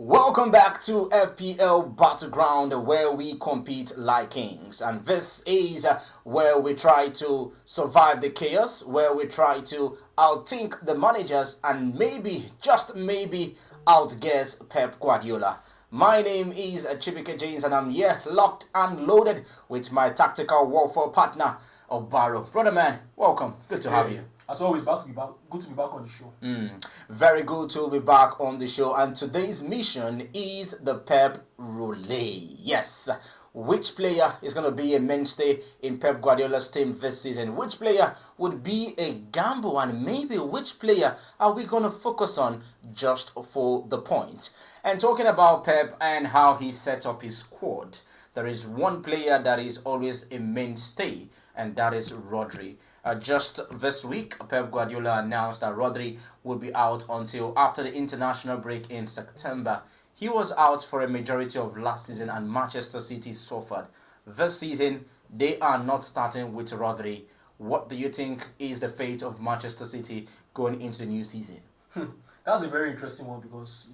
Welcome back to FPL Battleground where we compete like kings. And this is where we try to survive the chaos, where we try to outthink the managers and maybe, just maybe, outguess Pep Guardiola. My name is Chibike James and I'm here locked and loaded with my tactical warfare partner, Obaro. Brother man, welcome. Good to have you. As always, good to be back on the show. Very good to be back on the show. And today's mission is the Pep Roulette. Yes. Which player is going to be a mainstay in Pep Guardiola's team this season? Which player would be a gamble? And maybe which player are we going to focus on just for the point? And talking about Pep and how he set up his squad, there is one player that is always a mainstay, and that is Rodri. Just this week, Pep Guardiola announced that Rodri would be out until after the international break in September. He was out for a majority of last season and Manchester City suffered. This season, they are not starting with Rodri. What do you think is the fate of Manchester City going into the new season? That's a very interesting one because,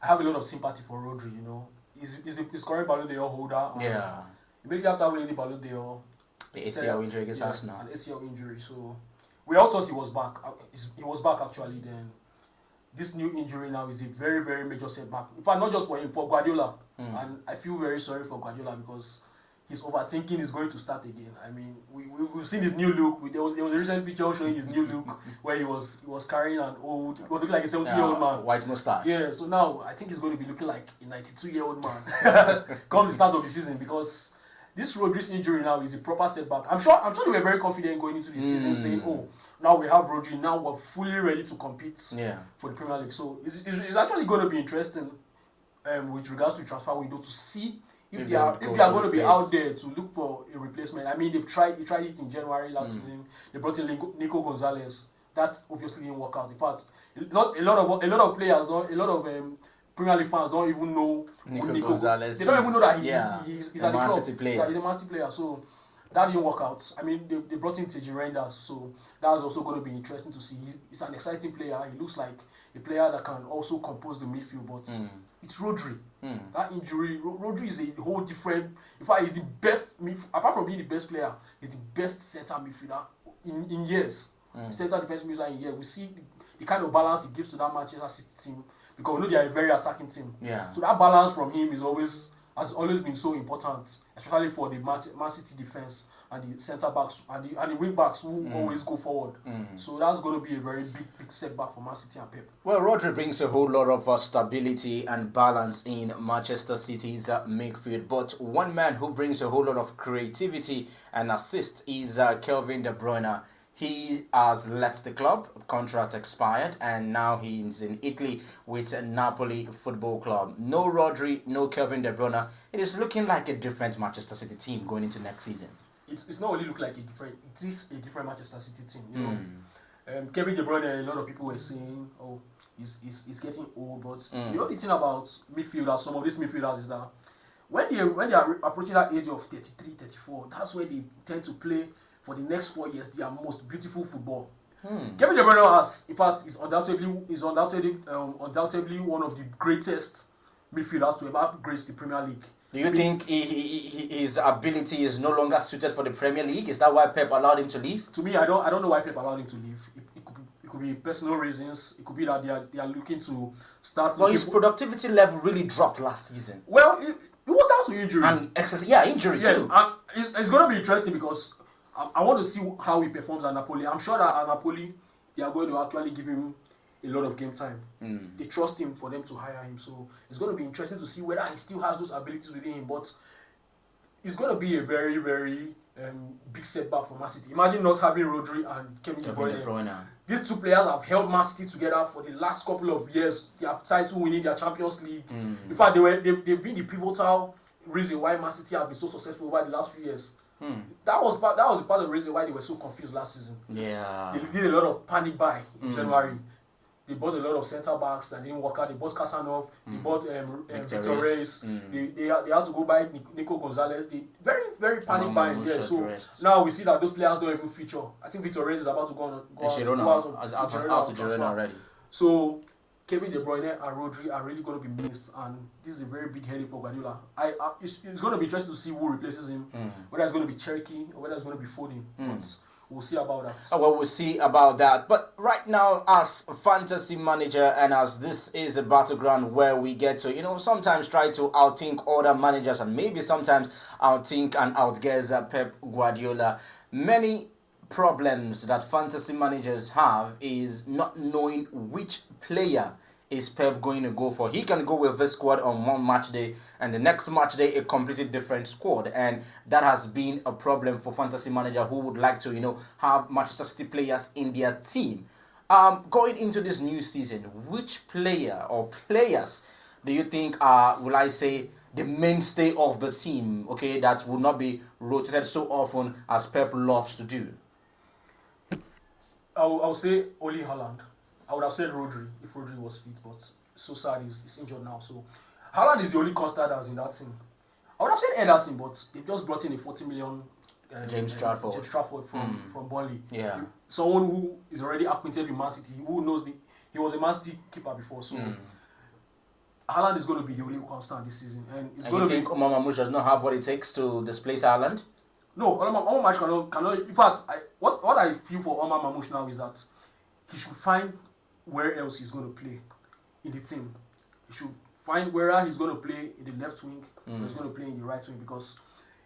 I have a lot of sympathy for Rodri, He's current Ballon d'Or holder. Yeah. Immediately after winning the Ballon d'Or, the ACL injury against Arsenal. An ACL injury. So we all thought he was back. He was back actually. Then this new injury now is a very, very major setback. In fact, not just for him, for Guardiola. And I feel very sorry for Guardiola because his overthinking is going to start again. I mean, we've seen his new look. There was a recent picture showing his new look where he was carrying an old, he was looking like a 70-year-old man. White mustache. Yeah. So now I think he's going to be looking like a 92-year-old man come the start of the season because this Rodri's injury now is a proper setback. I'm sure they were very confident going into the season, saying, "Oh, now we have Rodri. Now we're fully ready to compete for the Premier League." So it's actually going to be interesting with regards to the transfer window to see if they are going to be out there to look for a replacement. I mean, they tried it in January last season. They brought in Nico Gonzalez. That obviously didn't work out. In fact, not a lot of players, a lot of Premier League fans don't even know Nico Gonzalez. They don't even know that he's at the Man club. City player. Yeah, he's a Man City player. So that didn't work out. I mean, they brought in Teji Reinders, so that's also going to be interesting to see. He's an exciting player. He looks like a player that can also compose the midfield, but it's Rodri. That injury, Rodri is a whole different. In fact, he's the best. Apart from being the best player, he's the best centre midfielder in years. Centre defensive midfielder in years. We see the kind of balance he gives to that Manchester City team. Because we know they are a very attacking team. Yeah. So that balance from him has always been so important, especially for the Man City defense and the centre backs and the wing backs who always go forward. So that's going to be a very big setback for Man City and Pep. Well, Rodri brings a whole lot of stability and balance in Manchester City's midfield. But one man who brings a whole lot of creativity and assist is Kevin De Bruyne. He has left the club, contract expired, and now he's in Italy with Napoli Football Club. No Rodri, no Kevin De Bruyne. It is looking like a different Manchester City team going into next season. It's not only look like it is a different Manchester City team. Kevin De Bruyne, a lot of people were saying, oh, he's getting old, but the thing about midfielders, some of these midfielders is that when they are approaching that age of 33, 34, that's where they tend to play for the next 4 years their most beautiful football. Kevin De Bruyne is undoubtedly one of the greatest midfielders to ever grace the Premier League. Do you think his ability is no longer suited for the Premier League? Is that why Pep allowed him to leave? To me, I don't know why Pep allowed him to leave. It could be personal reasons. It could be that they are looking to start. But his productivity level really dropped last season. Well, it was down to injury. And injury too. And it's going to be interesting because I want to see how he performs at Napoli. I'm sure that at Napoli, they are going to actually give him a lot of game time. They trust him for them to hire him. So it's going to be interesting to see whether he still has those abilities within him. But it's going to be a very, very big setback for Man City. Imagine not having Rodri and Kevin De Bruyne. These two players have held Man City together for the last couple of years. They are title winning their Champions League. In fact, they've been the pivotal reason why Man City have been so successful over the last few years. That was part of the reason why they were so confused last season. Yeah. They did a lot of panic buy in January. They bought a lot of centre backs that didn't work out. They bought Casanov. They bought Victor Reyes. They had to go buy Nico Gonzalez. They very, very panic buying. Yeah. So now we see that those players don't even feature. I think Victor Reyes is about to go out to Girona already. So Kevin De Bruyne and Rodri are really going to be missed, and this is a very big headache for Guardiola. It's going to be interesting to see who replaces him, whether it's going to be Cherky or whether it's going to be Foden. But we'll see about that. Oh, well, we'll see about that. But right now, as a fantasy manager, and as this is a battleground where we get to, sometimes try to outthink other managers and maybe sometimes outthink and outguess Pep Guardiola. Many problems that fantasy managers have is not knowing which player is Pep going to go for. He can go with this squad on one match day, and the next match day a completely different squad, and that has been a problem for fantasy manager who would like to have Manchester City players in their team. Going into this new season, which player or players do you think are, will I say, the mainstay of the team, okay, that will not be rotated so often as Pep loves to do? I'll say Oli Haaland. I would have said Rodri if Rodri was fit, but so sad he's injured now. So Haaland is the only constant that's in that team. I would have said Ederson, but they just brought in a 40 million James Trafford from Burnley. Yeah. Someone who is already acquainted with Man City, who knows he was a Man City keeper before. So Haaland is going to be the only constant this season, and it's going to think Omar Mamouche does not have what it takes to displace Haaland? No, Omar Mamouche cannot. In fact, what I feel for Omar Mamouche now is that he should find where else he's going to play in the team. He should find where he's going to play in the left wing or he's going to play in the right wing, because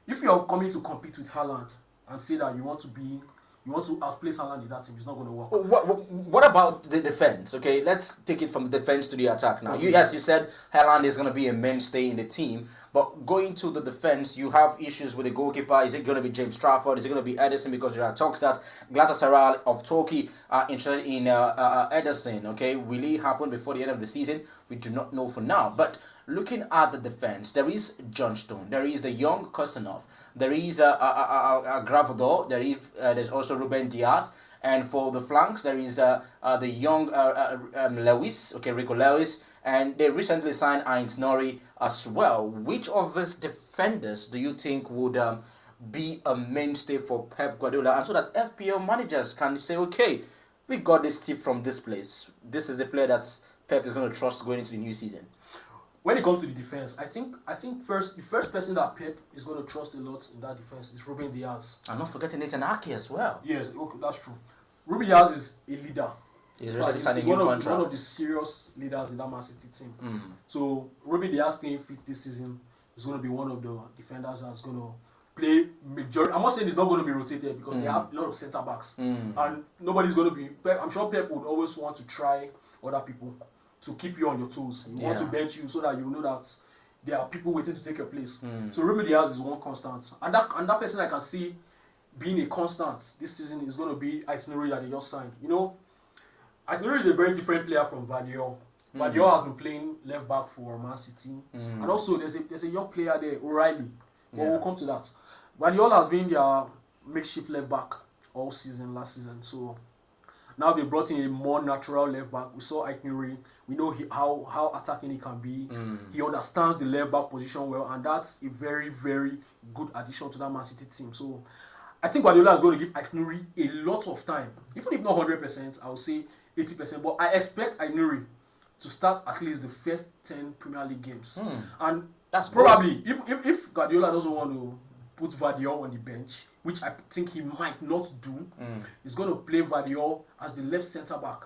if you're coming to compete with Haaland and say that you want to outplace Haaland in that team, it's not going to work. What about the defense? Okay, let's take it from the defense to the attack now. You said Haaland is going to be a mainstay in the team, but going to the defense, you have issues with the goalkeeper. Is it going to be James Trafford? Is it going to be Ederson? Because there are talks that Galatasaray of Turkey are interested in Ederson. Okay, will it happen before the end of the season? We do not know for now. But looking at the defense, there is John Stone, there is the young Kosanov, there is Gravador, there's also Ruben Diaz, and for the flanks there is the young Lewis, Rico Lewis, and they recently signed Ain't Nori as well. Which of these defenders do you think would be a mainstay for Pep Guardiola, and so that FPL managers can say, okay, we got this tip from this place. This is the player that Pep is going to trust going into the new season? When it comes to the defense, I think the first person that Pep is going to trust a lot in that defense is Ruben Diaz. I'm not forgetting Nathan Ake as well. Yes, okay, that's true. Ruben Diaz is a leader. He's signing a new contract. One of the serious leaders in that Man City team. So Ruben Diaz staying fit this season is going to be one of the defenders that's going to play majority. I'm not saying it's not going to be rotated because they have a lot of centre backs, and nobody's going to be. I'm sure Pep would always want to try other people to keep you on your toes. He wants to bench you so that you know that there are people waiting to take your place. So Ruben Diaz is one constant, and that person I can see being a constant this season is going to be Itinerary that they just signed. Itinerary is a very different player from Guardiola. Guardiola has been playing left back for Man City, and also there's a young player there, O'Reilly. Well, we'll come to that. Guardiola has been their makeshift left back all season, last season. So now they brought in a more natural left back. We saw Itinerary. We know how attacking he can be. He understands the left back position well, and that's a very, very good addition to that Man City team. So I think Guardiola is going to give Itinerary a lot of time, even if not 100%. I would say 80%. But I expect Itinerary to start at least the first 10 Premier League games, and that's probably if Guardiola doesn't want to put Guardiola on the bench, which I think he might not do, he's going to play Guardiola as the left centre back.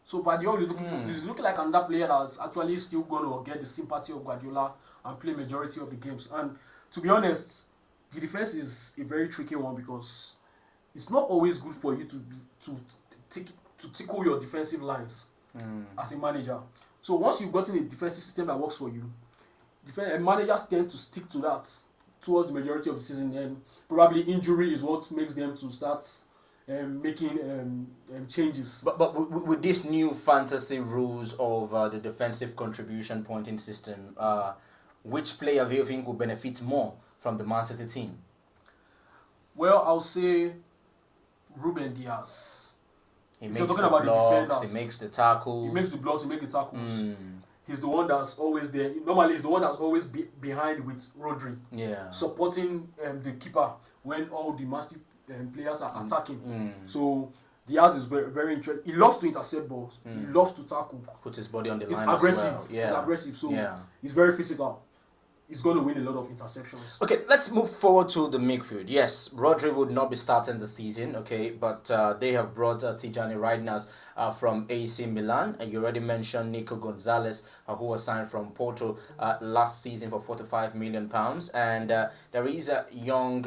So Guardiola is looking like another player that's actually still going to get the sympathy of Guardiola and play majority of the games. And to be honest, the defense is a very tricky one because it's not always good for you to tickle your defensive lines as a manager. So once you've gotten a defensive system that works for you, managers tend to stick to that towards the majority of the season, and probably injury is what makes them to start making changes. But with these new fantasy rules of the defensive contribution pointing system, which player do you think will benefit more from the Man City team? Well, I'll say Ruben Diaz. He makes the blocks, he makes the tackles. He makes the blocks, he makes the tackles. He's the one that's always there. Normally, he's the one that's always behind with Rodri. Yeah. Supporting the keeper when all the massive players are attacking. So Diaz is very, very interesting. He loves to intercept balls. He loves to tackle. Put his body on the He's line aggressive. as well. Yeah. He's aggressive. So yeah. he's very physical. He's going to win a lot of interceptions. Okay, let's move forward to the midfield. Yes, Rodri would not be starting the season, okay, but they have brought Tijani Reinders from AC Milan. And you already mentioned Nico Gonzalez, who was signed from Porto last season for £45 million. And there is a young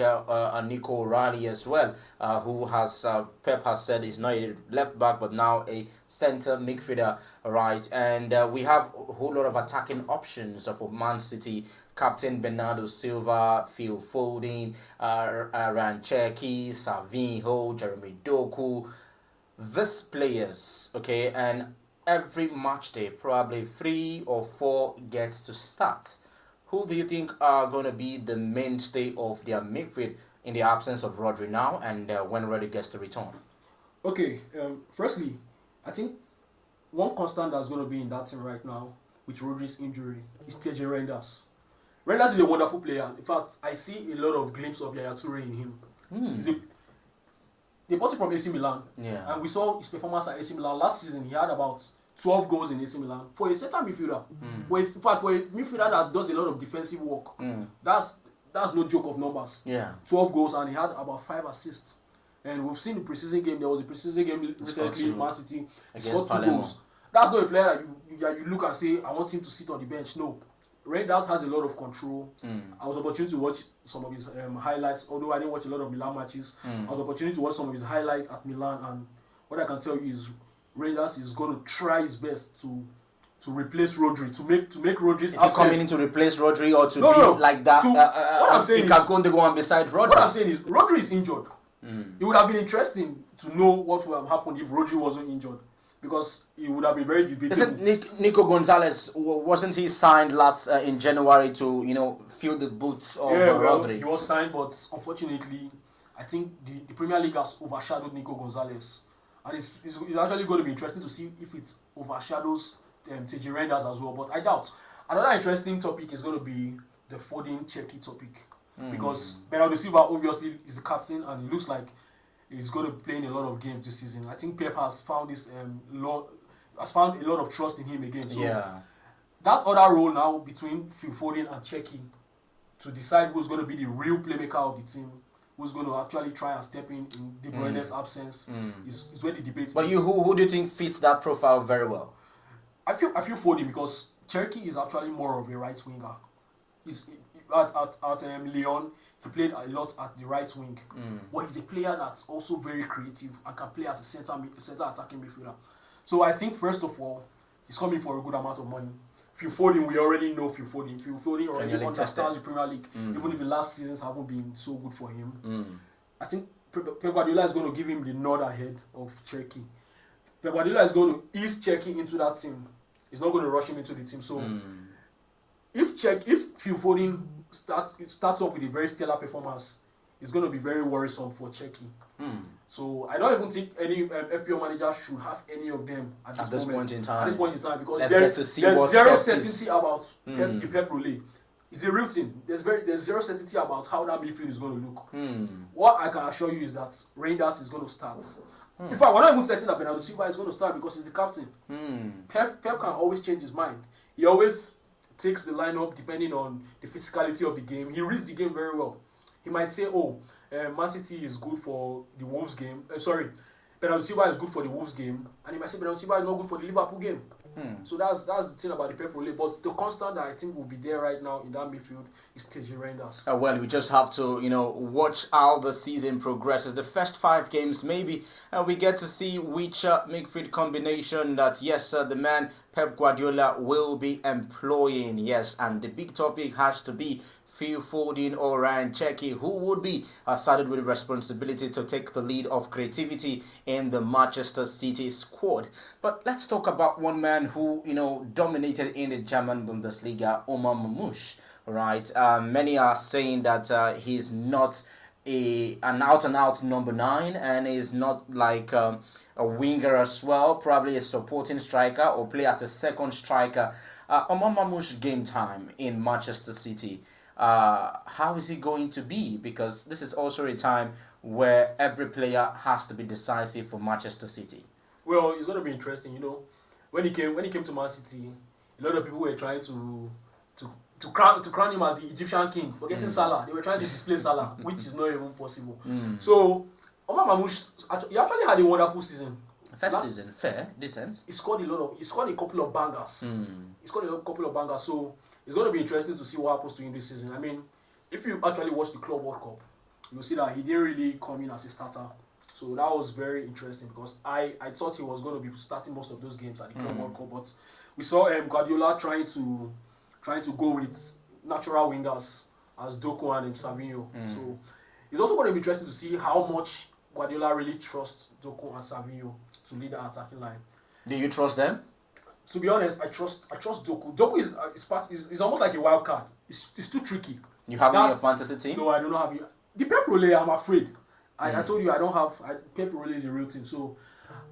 Nico O'Reilly as well, who has, Pep has said, is not a left back, but now a center midfielder, right? And we have a whole lot of attacking options for Man City. Captain Bernardo Silva, Phil Foden, Rancheki, Savinho, Jeremy Doku. These players, okay, and every match day, probably 3 or 4 gets to start. Who do you think are going to be the mainstay of their midfield in the absence of Rodri now and when Rodri gets to return? Okay, firstly, I think one constant that's going to be in that team right now with Rodri's injury is TJ Reinders. Reinders is a wonderful player. In fact, I see a lot of glimpses of Yaya Toure in him. They bought him from AC Milan, and we saw his performance at AC Milan last season. He had about 12 goals in AC Milan for a center midfielder. For a midfielder that does a lot of defensive work, that's no joke of numbers. 12 goals, and he had about 5 assists. And we've seen the preseason game. There was a preseason game recently in Man City. He scored 2 goals. That's not a player that you look and say, I want him to sit on the bench. No. Reinders has a lot of control. I was opportunity to watch some of his highlights, although I didn't watch a lot of Milan matches. I was opportunity to watch some of his highlights at Milan, and what I can tell you is Reinders is going to try his best to replace Rodri, to make Rodri's absence. Is he coming in to replace Rodri or to be like that? What I'm saying is, go on beside Rodri. What I'm saying is Rodri is injured. It would have been interesting to know what would have happened if Rodri wasn't injured, because it would have been very debatable. Isn't Nico Gonzalez, wasn't he signed last in January to fill the boots of Rodri? He was signed, but unfortunately, I think the Premier League has overshadowed Nico Gonzalez, and it's actually going to be interesting to see if it overshadows TJ Reinders as well. But I doubt. Another interesting topic is going to be the Foden Cherki topic, because Bernardo Silva obviously is the captain, and it looks like he's going to play in a lot of games this season. I think Pep has found found a lot of trust in him again. So that other role now between Phil Foden and Cherki to decide who's going to be the real playmaker of the team, who's going to actually try and step in De Bruyne's absence, is where the debate is. But who do you think fits that profile very well? I feel Foden, because Cherki is actually more of a right winger. He's at Lyon. He played a lot at the right wing, but he's a player that's also very creative and can play as a center attacking midfielder. So I think first of all, he's coming for a good amount of money. Phil Foden, we already know Phil Foden. Phil Foden already understands the Premier League, even if the last seasons haven't been so good for him. I think Pep Guardiola is going to give him the nod ahead of Cherki. Pep Guardiola is going to ease Cherki into that team. He's not going to rush him into the team. So if Phil Foden starts off with a very stellar performance, it's going to be very worrisome for Cherki. So I don't even think any FPL manager should have any of them at this point in time. Because there's zero certainty about the Pep Roulette. It's a real thing. There's zero certainty about how that midfield is going to look. What I can assure you is that Reinders is going to start. In fact, we're not even certain that Bernardo Silva is going to start because he's the captain. Pep can always change his mind. He always takes the lineup depending on the physicality of the game. He reads the game very well. He might say, Man City is good for the Wolves game. Bernardo Silva is good for the Wolves game. And he might say Bernardo Silva is not good for the Liverpool game. So that's the thing about the Pep Roulette. But the constant that I think will be there right now in that midfield is TJ Reinders. Well, we just have to, watch how the season progresses. The first 5 games, maybe, we get to see which midfield combination that, the man Pep Guardiola will be employing. Yes, and the big topic has to be Phil Foden or Rancheki, who would be saddled with the responsibility to take the lead of creativity in the Manchester City squad. But let's talk about one man who, dominated in the German Bundesliga, Omar Mamouche. Right? Many are saying that he's not an out-and-out number 9 and is not like a winger as well, probably a supporting striker or play as a second striker. Omar Mamouche game time in Manchester City. how is he going to be? Because this is also a time where every player has to be decisive for Manchester City. Well, it's going to be interesting. When he came to Man City, a lot of people were trying to to crown him as the Egyptian king, forgetting Salah. They were trying to display Salah, which is not even possible. So Omar Mamouche, he actually had a wonderful season. First season, fair, decent. He scored a couple of bangers. He scored a couple of bangers. So it's going to be interesting to see what happens to him this season. I mean, if you actually watch the Club World Cup, you'll see that he didn't really come in as a starter. So that was very interesting because I thought he was going to be starting most of those games at the Club World Cup, but we saw Guardiola trying to go with natural wingers as Doku and Savinho. So it's also going to be interesting to see how much Guardiola really trusts Doku and Savinho to lead the attacking line. Do you trust them? To be honest, I trust Doku. Doku is almost like a wild card. It's too tricky. You have him in your fantasy team? No, I do not have him. The Pep Guardiola, I'm afraid. I told you I don't have. Pep Guardiola is a real team, so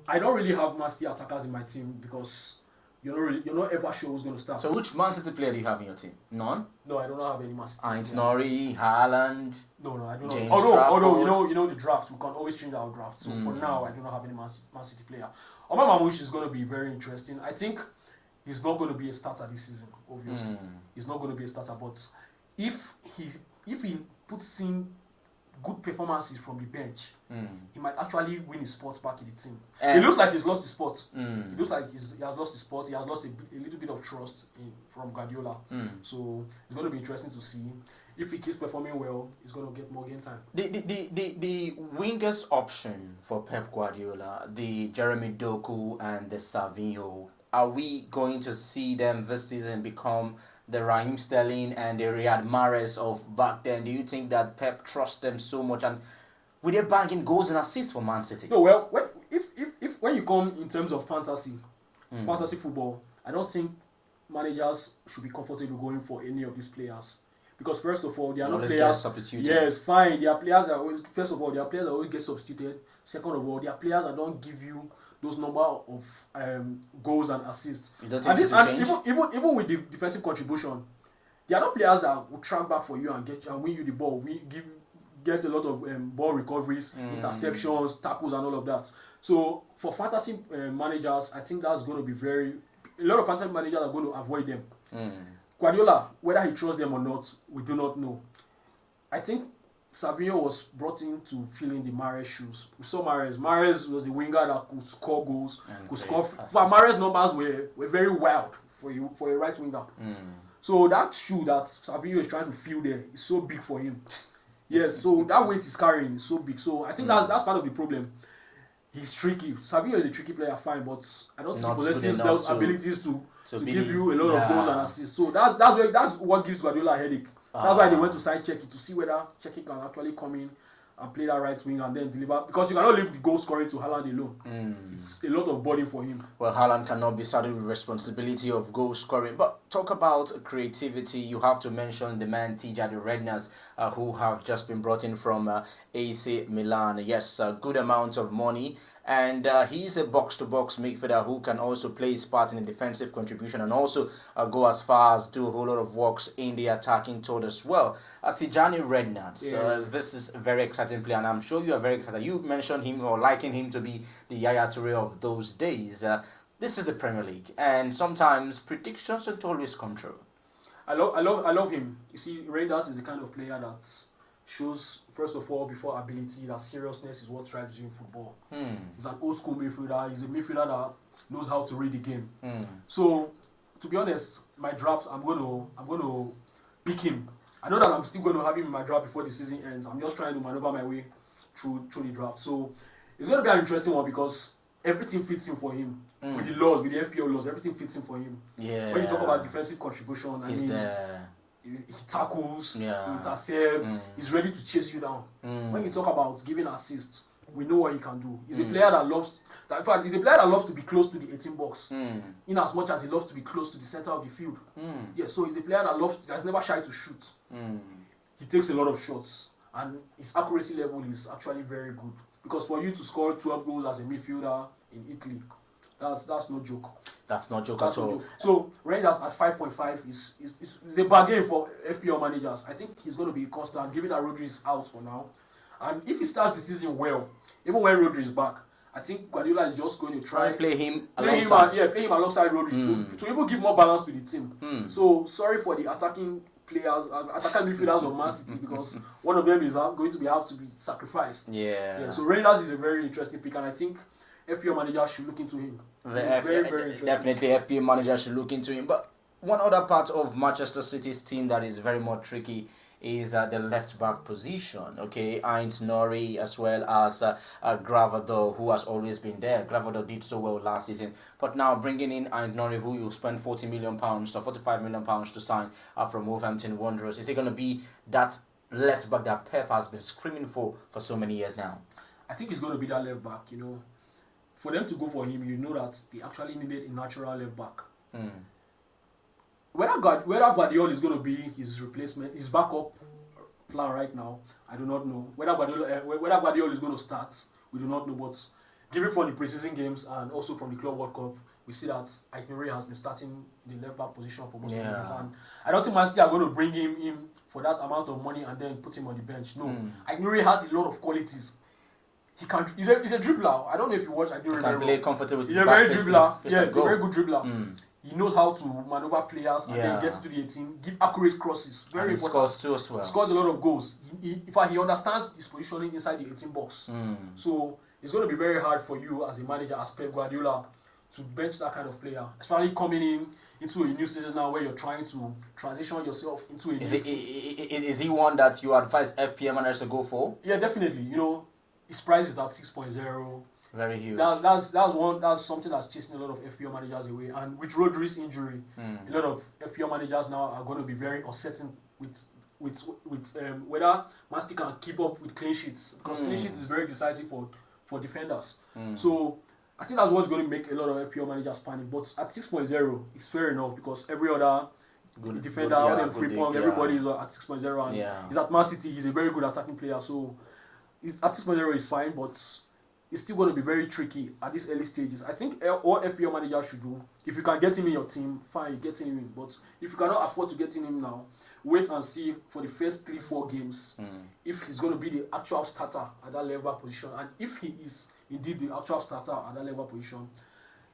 I don't really have Man City attackers in my team because you're not ever sure who's going to start. So which Man City player do you have in your team? None? No, I do not have any Man City. Nori, Haaland. No, I don't James know. Although Trafford. you know the draft, we can always change our draft. So for now, I do not have any Man City player. Omar Mamouche is going to be very interesting. I think he's not going to be a starter this season. Obviously, he's not going to be a starter. But if he puts in good performances from the bench, he might actually win his spot back in the team. It looks like he's lost his spot. It looks like he has lost his spot. He has lost a little bit of trust from Guardiola. So it's going to be interesting to see. If he keeps performing well, he's going to get more game time. The wingers option for Pep Guardiola, the Jeremy Doku and the Savinho, are we going to see them this season become the Raheem Sterling and the Riyad Mahrez of back then? Do you think that Pep trusts them so much, and will they banging goals and assists for Man City? No, well, when you come in terms of fantasy football, I don't think managers should be comfortable going for any of these players. Because first of all, they are not players. Substituted. Yes, fine. They are players that always. First of all, they are players that always get substituted. Second of all, they are players that don't give you those number of goals and assists. You don't think change? Even with the defensive contribution, they are not players that will track back for you and win you the ball. Get a lot of ball recoveries, interceptions, tackles, and all of that. So for fantasy managers, I think that's going to be a lot of fantasy managers are going to avoid them. Guardiola, whether he trusts them or not, we do not know. I think Savinho was brought in to fill in the Mahrez shoes. We saw Mahrez. Mahrez was the winger that could score goals, But Mahrez's numbers were very wild for a right winger. So that shoe that Savinho is trying to fill there is so big for him. Yes, so that weight he's carrying is so big. So I think that's part of the problem. He's tricky. Savinho is a tricky player, fine, but I don't think he possesses those abilities to give you a lot of goals and assists. So that's what gives Guardiola a headache. That's why they went to sign Czech to see whether Czech can actually come in and play that right wing and then deliver. Because you cannot leave the goal scoring to Haaland alone. It's a lot of burden for him. Well, Haaland cannot be saddled with responsibility of goal scoring. But talk about creativity. You have to mention the man Tijani Redknapp, who have just been brought in from AC Milan. Yes, a good amount of money. And he's a box-to-box midfielder who can also play his part in the defensive contribution and also go as far as do a whole lot of works in the attacking third as well. Tijani Redknapp, this is a very exciting player, and I'm sure you are very excited. You mentioned him or liking him to be the Yaya Toure of those days. This is the Premier League, and sometimes predictions don't always come true. I love him. You see, Redknapp is the kind of player that shows, first of all, before ability, that seriousness is what drives you in football. He's an old school midfielder. He's a midfielder that knows how to read the game. So, to be honest, my draft, I'm going to pick him. I know that I'm still going to have him in my draft before the season ends. I'm just trying to maneuver my way through the draft. So, it's going to be an interesting one because everything fits in for him. With the laws, with the FPL laws, everything fits in for him. Yeah. When you talk about defensive contribution, he tackles, he intercepts, he's ready to chase you down. When you talk about giving assists, we know what he can do. He's a player that loves, he's a player that loves to be close to the 18 box, in as much as he loves to be close to the center of the field. Yeah, so he's a player that's never shy to shoot. He takes a lot of shots, and his accuracy level is actually very good. Because for you to score 12 goals as a midfielder in Italy, That's no joke. That's not joke That's at no all. joke. So Rangers at 5.5 is a bargain for FPL managers. I think he's going to be constant, given that Rodri is out for now. And if he starts the season well, even when Rodri is back, I think Guardiola is just going to try Play him play alongside. him alongside Rodri to even give more balance to the team. So sorry for the attacking players, attacking midfielders of Man City because one of them is going to have to be sacrificed. Yeah. So Rangers is a very interesting pick, and I think FPL managers should look into him. Very interesting. Definitely, FPL manager should look into him. But one other part of Manchester City's team that is very much tricky is the left back position. Okay, Ain't Nori as well as Gravador, who has always been there. Gravador did so well last season, but now bringing in Ain't Nori, who you spend £40 million or £45 million to sign from Wolverhampton Wanderers, is it going to be that left back that Pep has been screaming for so many years now? I think he's going to be that left back. For them to go for him, that they actually needed a natural left back. Whether Guardiola is going to be his replacement, his backup plan right now, I do not know. Whether Guardiola is going to start, we do not know. But given from the preseason games and also from the Club World Cup, we see that Aït-Nouri has been starting the left back position for most of the games. And I don't think Man City are going to bring him in for that amount of money and then put him on the bench. No, Aït-Nouri has a lot of qualities. He's a dribbler. I don't know if you watch Aït-Nouri. He can play comfortable with he's his a very back dribbler. face Yeah, and he's a very good dribbler. He knows how to maneuver players and then get into the 18, give accurate crosses. Very and he important. scores too as well. Scores a lot of goals. In fact, he understands his positioning inside the 18 box. So it's going to be very hard for you as a manager, as Pep Guardiola, to bench that kind of player, especially coming into a new season now where you're trying to transition yourself into a new team. Is he one that you advise FPL managers to go for? Yeah, definitely. His price is at 6.0. Very huge. That's something that's chasing a lot of FPL managers away. And with Rodri's injury, a lot of FPL managers now are going to be very uncertain with whether Man City can keep up with clean sheets, because clean sheets is very decisive for defenders. So I think that's what's going to make a lot of FPL managers panic. But at 6.0, it's fair enough because every other defender, all them Frimpong, everybody is at 6.0 and he's at Man City. He's a very good attacking player, so at 6.0 is fine, but it's still going to be very tricky at these early stages. I think what FPL managers should do, if you can get him in your team, fine, you get him in. But if you cannot afford to get him now, wait and see for the first 3-4 games if he's going to be the actual starter at that level position. And if he is indeed the actual starter at that level position,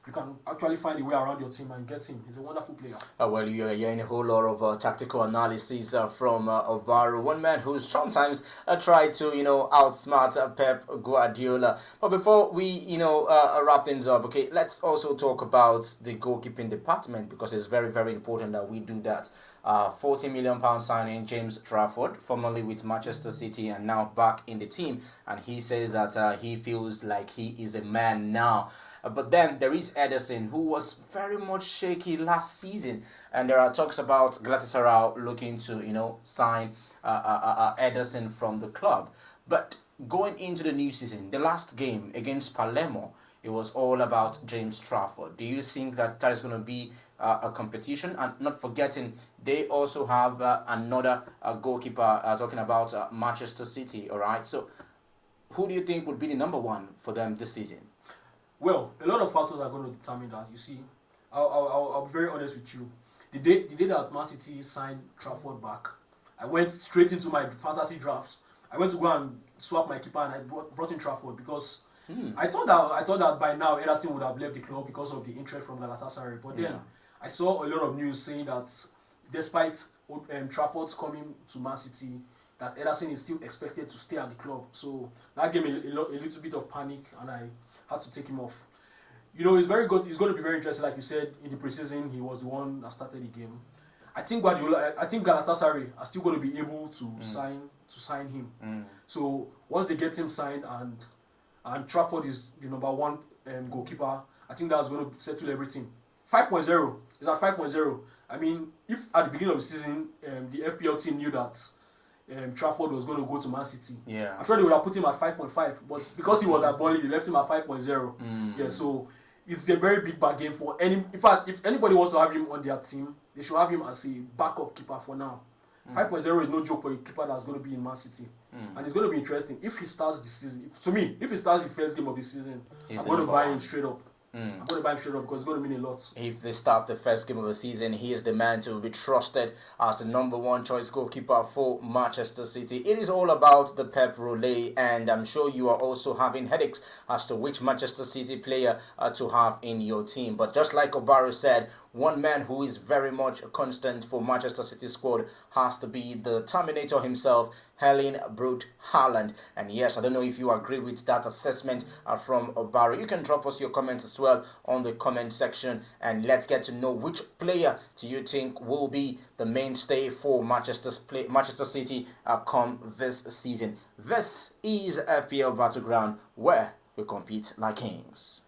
you can actually find a way around your team and get him. He's a wonderful player. Well, you're hearing a whole lot of tactical analysis from Alvaro, one man who sometimes tried to, outsmart Pep Guardiola. But before we, wrap things up, okay, let's also talk about the goalkeeping department because it's very, very important that we do that. £40 million signing James Trafford, formerly with Manchester City and now back in the team. And he says that he feels like he is a man now. But then there is Ederson, who was very much shaky last season, and there are talks about Galatasaray looking to, sign Ederson from the club. But going into the new season, the last game against Palermo, it was all about James Trafford. Do you think that is going to be a competition? And not forgetting, they also have another goalkeeper talking about Manchester City. All right, so who do you think would be the number one for them this season? Well, a lot of factors are going to determine that. You see, I'll be very honest with you. The day that Man City signed Trafford back, I went straight into my fantasy drafts. I went to go and swap my keeper and I brought in Trafford because I thought that by now Ederson would have left the club because of the interest from Galatasaray. But then I saw a lot of news saying that despite Trafford's coming to Man City, that Ederson is still expected to stay at the club. So that gave me a little bit of panic and I had to take him off. It's very good. It's going to be very interesting. Like you said, in the preseason, he was the one that started the game. I think Galatasaray are still going to be able to sign him. So once they get him signed and Trafford is the number one goalkeeper, I think that's going to settle everything. 5.0 is at 5.0. I mean, if at the beginning of the season the FPL team knew that Trafford was going to go to Man City, I'm sure they would have put him at 5.5, but because he was at Burnley, they left him at 5.0. Yeah, so it's a very big bargain for any. In fact, if anybody wants to have him on their team, they should have him as a backup keeper for now. 5.0 is no joke for a keeper that's going to be in Man City, and it's going to be interesting if he starts the season. To me, if he starts the first game of the season, I'm going to buy him straight up. I'm going to buy him straight up because it's going to mean a lot. If they start the first game of the season, he is the man to be trusted as the number one choice goalkeeper for Manchester City. It is all about the Pep Roulette, and I'm sure you are also having headaches as to which Manchester City player to have in your team. But just like Obaro said, one man who is very much a constant for Manchester City squad has to be the Terminator himself, Erling Braut Haaland. And yes, I don't know if you agree with that assessment from Obaro. You can drop us your comments as well on the comment section, and let's get to know which player do you think will be the mainstay for Manchester City come this season. This is FPL Battleground, where we compete like kings.